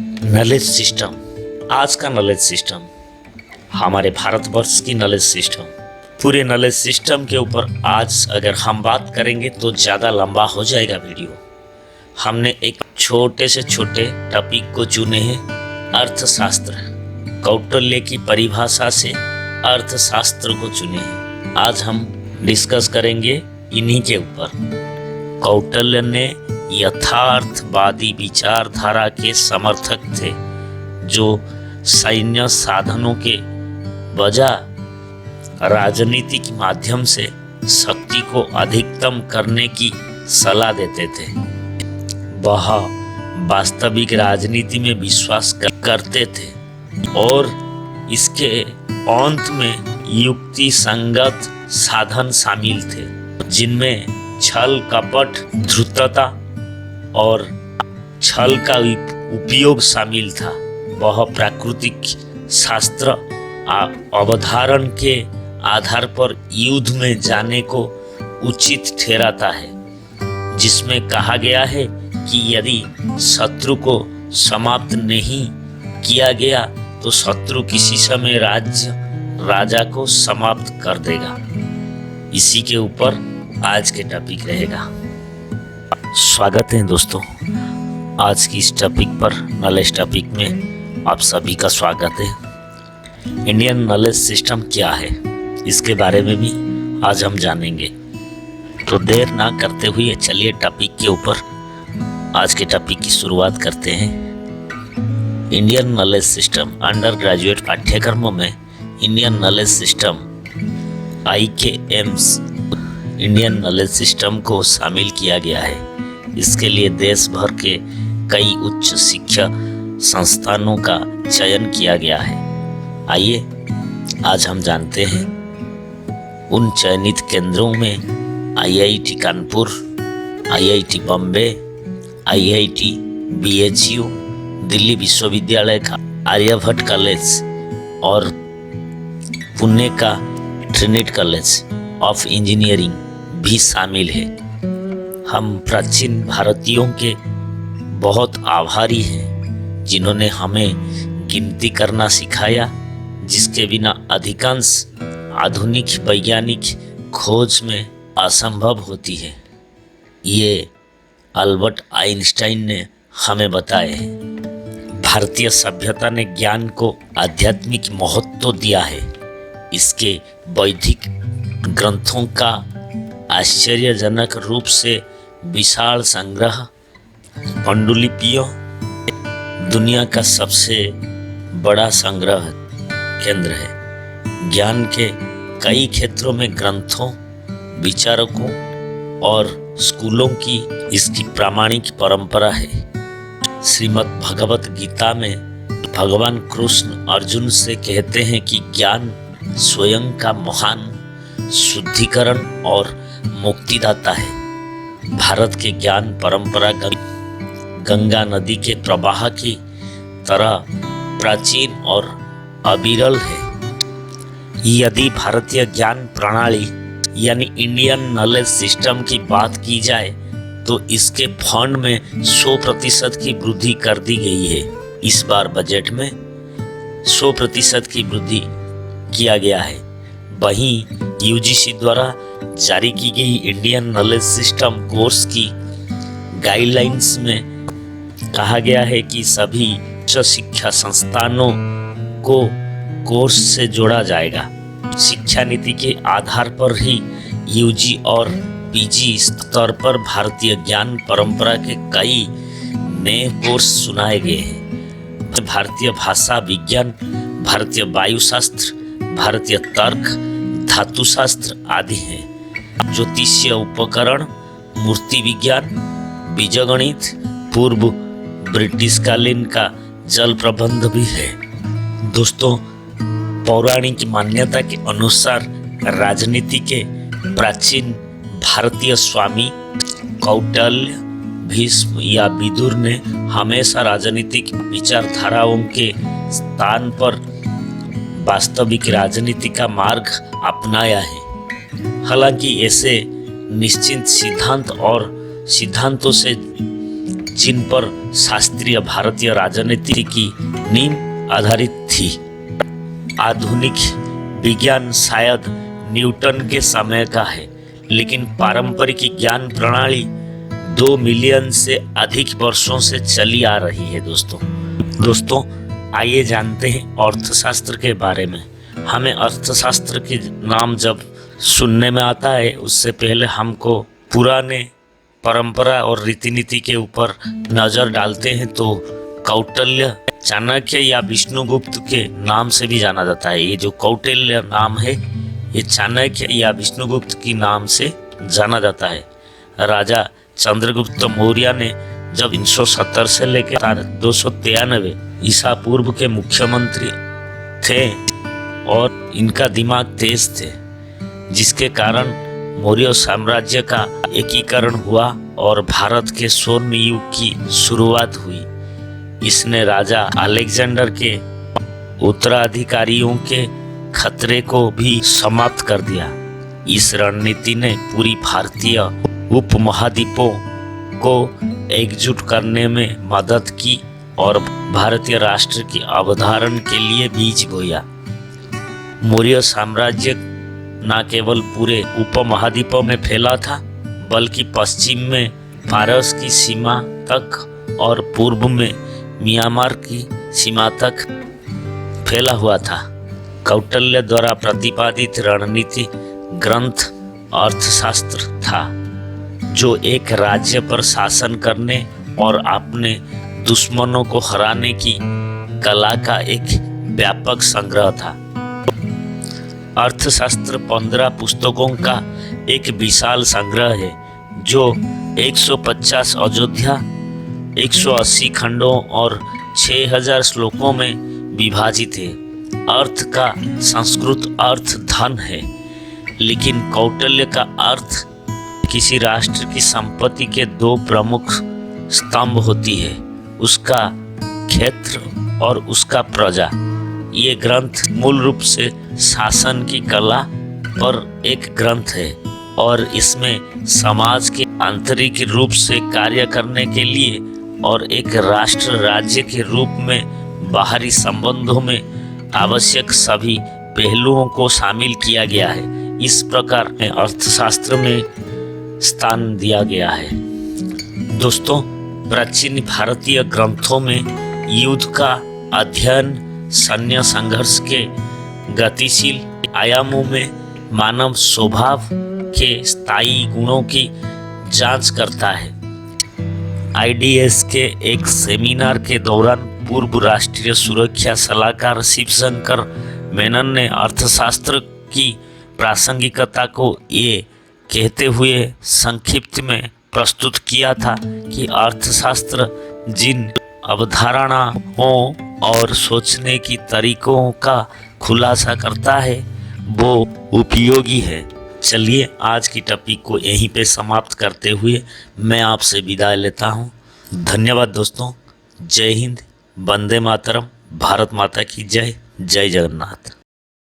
Knowledge system, आज का knowledge system, हमारे भारतवर्ष की नॉलेज सिस्टम, पूरे नॉलेज सिस्टम के ऊपर आज अगर हम बात करेंगे तो ज़्यादा लंबा हो जाएगा वीडियो। हमने एक छोटे से छोटे टॉपिक को चुने हैं, अर्थशास्त्र। कौटिल्य की परिभाषा से अर्थशास्त्र को चुने हैं। आज हम डिस्कस करेंगे इन्हीं के ऊपर। कौटिल्य ने यथार्थवादी विचारधारा के समर्थक थे, जो सैन्य साधनों के बजाय राजनीति के माध्यम से शक्ति को अधिकतम करने की सलाह देते थे। वह वास्तविक राजनीति में विश्वास करते थे और इसके अंत में युक्ति संगत साधन शामिल थे, जिनमें छल कपट, धूर्तता और छल का उपयोग शामिल था। वह प्राकृतिक शास्त्र अवधारण के आधार पर युद्ध में जाने को उचित ठहराता है, जिसमें कहा गया है कि यदि शत्रु को समाप्त नहीं किया गया तो शत्रु किसी समय राजा को समाप्त कर देगा। इसी के ऊपर आज के टॉपिक रहेगा। स्वागत है दोस्तों, आज की इस टॉपिक पर, नॉलेज टॉपिक में आप सभी का स्वागत है। इंडियन नॉलेज सिस्टम क्या है, इसके बारे में भी आज हम जानेंगे। तो देर ना करते हुए चलिए टॉपिक के ऊपर आज के टॉपिक की शुरुआत करते हैं। Indian knowledge system under graduate पाठ्यक्रमों में Indian knowledge system IKMS Indian knowledge system को शामिल किया गया है। इसके लिए देश भर के कई उच्च शिक्षा संस्थानों का चयन किया गया है। आइए आज हम जानते हैं उन चयनित केंद्रों में IIT Kanpur, IIT Bombay, IIT BHU, Delhi विश्वविद्यालय का आर्यभट्ट कॉलेज और पुणे का ट्रिनिटी कॉलेज ऑफ इंजीनियरिंग भी शामिल है। हम प्राचीन भारतीयों के बहुत आभारी हैं, जिन्होंने हमें गिनती करना सिखाया, जिसके बिना अधिकांश आधुनिक वैज्ञानिक खोज में असंभव होती है। ये अल्बर्ट आइंस्टाइन ने हमें बताए हैं। भारतीय सभ्यता ने ज्ञान को आध्यात्मिक महत्व दिया है। इसके बौद्धिक ग्रंथों का आश्चर्यजनक रूप से विशाल संग्रह, पांडुलिपियों, दुनिया का सबसे बड़ा संग्रह केंद्र है। ज्ञान के कई क्षेत्रों में ग्रंथों, विचारकों और स्कूलों की इसकी प्रामाणिक परंपरा है। श्रीमद् भगवत गीता में भगवान कृष्ण अर्जुन से कहते हैं कि ज्ञान स्वयं का महान शुद्धिकरण और मुक्तिदाता है। भारत के ज्ञान परंपरा गंगा नदी के प्रवाह की तरह प्राचीन और अविरल है। यदि भारतीय ज्ञान प्रणाली यानी इंडियन नॉलेज सिस्टम की बात की जाए तो इसके फंड में 100% की वृद्धि कर दी गई है। इस बार बजट में 100% की वृद्धि किया गया है। वहीं UGC द्वारा जारी की गई इंडियन नॉलेज सिस्टम कोर्स की गाइडलाइंस में कहा गया है कि सभी उच्च शिक्षा संस्थानों को कोर्स से जोड़ा जाएगा। शिक्षा नीति के आधार पर ही UG और PG स्तर पर भारतीय ज्ञान परंपरा के कई नए कोर्स सुनाए गए हैं। भारतीय भाषा विज्ञान, भारतीय वायुशास्त्र, भारतीय तर्क, धातुशास्त्र आदि हैं। ज्योतिषीय उपकरण, मूर्ति विज्ञान, बीजगणित, पूर्व ब्रिटिश कालीन का जल प्रबंध भी है। दोस्तों, पौराणिक मान्यता के अनुसार राजनीति के प्राचीन भारतीय स्वामी कौटिल्य, भीष्म या विदुर ने हमेशा राजनीतिक विचारधाराओं के स्थान पर वास्तविक राजनीति का मार्ग अपनाया है। हालांकि ऐसे निश्चित सिद्धांत और सिद्धांतों से जिन पर शास्त्रीय भारतीय राजनीति की नींव आधारित थी। आधुनिक विज्ञान शायद न्यूटन के समय का है, लेकिन पारंपरिक ज्ञान प्रणाली 2 मिलियन से अधिक वर्षों से चली आ रही है। दोस्तों आइए जानते हैं अर्थशास्त्र के बारे में। हमें अर्थशास्त्र के नाम जब सुनने में आता है, उससे पहले हमको पुराने परंपरा और रीति नीति के ऊपर नजर डालते हैं तो कौटिल्य, चाणक्य या विष्णुगुप्त के नाम से भी जाना जाता है। ये जो कौटिल्य नाम है, ये चाणक्य या विष्णुगुप्त की नाम से जाना जाता है। राजा चंद्रगुप्त मौर्य ने जब 370 से लेकर 293 ईसा पूर्व के मुख्यमंत्री थे और इनका दिमाग तेज थे, जिसके कारण मौर्य साम्राज्य का एकीकरण हुआ और भारत के स्वर्ण युग की शुरुआत हुई। इसने राजा अलेक्जेंडर के उत्तराधिकारियों के खतरे को भी समाप्त कर दिया। इस रणनीति ने पूरी भारतीय उपमहाद्वीपों को एकजुट करने में मदद की और भारतीय राष्ट्र की अवधारण के लिए बीज बोया। मौर्य साम्राज्य न केवल पूरे उपमहाद्वीपों में फैला था, बल्कि पश्चिम में फारस की सीमा तक और पूर्व में म्यांमार की सीमा तक फैला हुआ था। कौटिल्य द्वारा प्रतिपादित रणनीति ग्रंथ अर्थशास्त्र था, जो एक राज्य पर शासन करने और अपने दुश्मनों को हराने की कला का एक व्यापक संग्रह था। अर्थशास्त्र 15 पुस्तकों का एक विशाल संग्रह है, जो 150 अयोध्या, 180 खंडों और 6000 श्लोकों में विभाजित है। अर्थ का संस्कृत अर्थ धन है, लेकिन कौटिल्य का अर्थ किसी राष्ट्र की संपत्ति के 2 प्रमुख स्तंभ होती है, उसका क्षेत्र और उसका प्रजा। ये ग्रंथ मूल रूप से शासन की कला पर एक ग्रंथ है और इसमें समाज के आंतरिक रूप से कार्य करने के लिए और एक राष्ट्र राज्य के रूप में बाहरी संबंधों में आवश्यक सभी पहलुओं को शामिल किया गया है। इस प्रकार अर्थशास्त्र में स्थान दिया गया है। दोस्तों, प्राचीन भारतीय ग्रंथों में युद्ध का अध्ययन सैन्य संघर्ष के गतिशील आयामों में मानव स्वभाव के स्थायी गुणों की जांच करता है। IDS के एक सेमिनार के दौरान पूर्व राष्ट्रीय सुरक्षा सलाहकार शिवशंकर मेनन ने अर्थशास्त्र की प्रासंगिकता को ये कहते हुए संक्षिप्त में प्रस्तुत किया था कि अर्थशास्त्र जिन अवधारणाओं और सोचने की तरीकों का खुलासा करता है वो उपयोगी है। चलिए आज की टॉपिक को यहीं पे समाप्त करते हुए मैं आपसे विदाई लेता हूँ। धन्यवाद दोस्तों। जय हिंद, वंदे मातरम, भारत माता की जय, जय जगन्नाथ।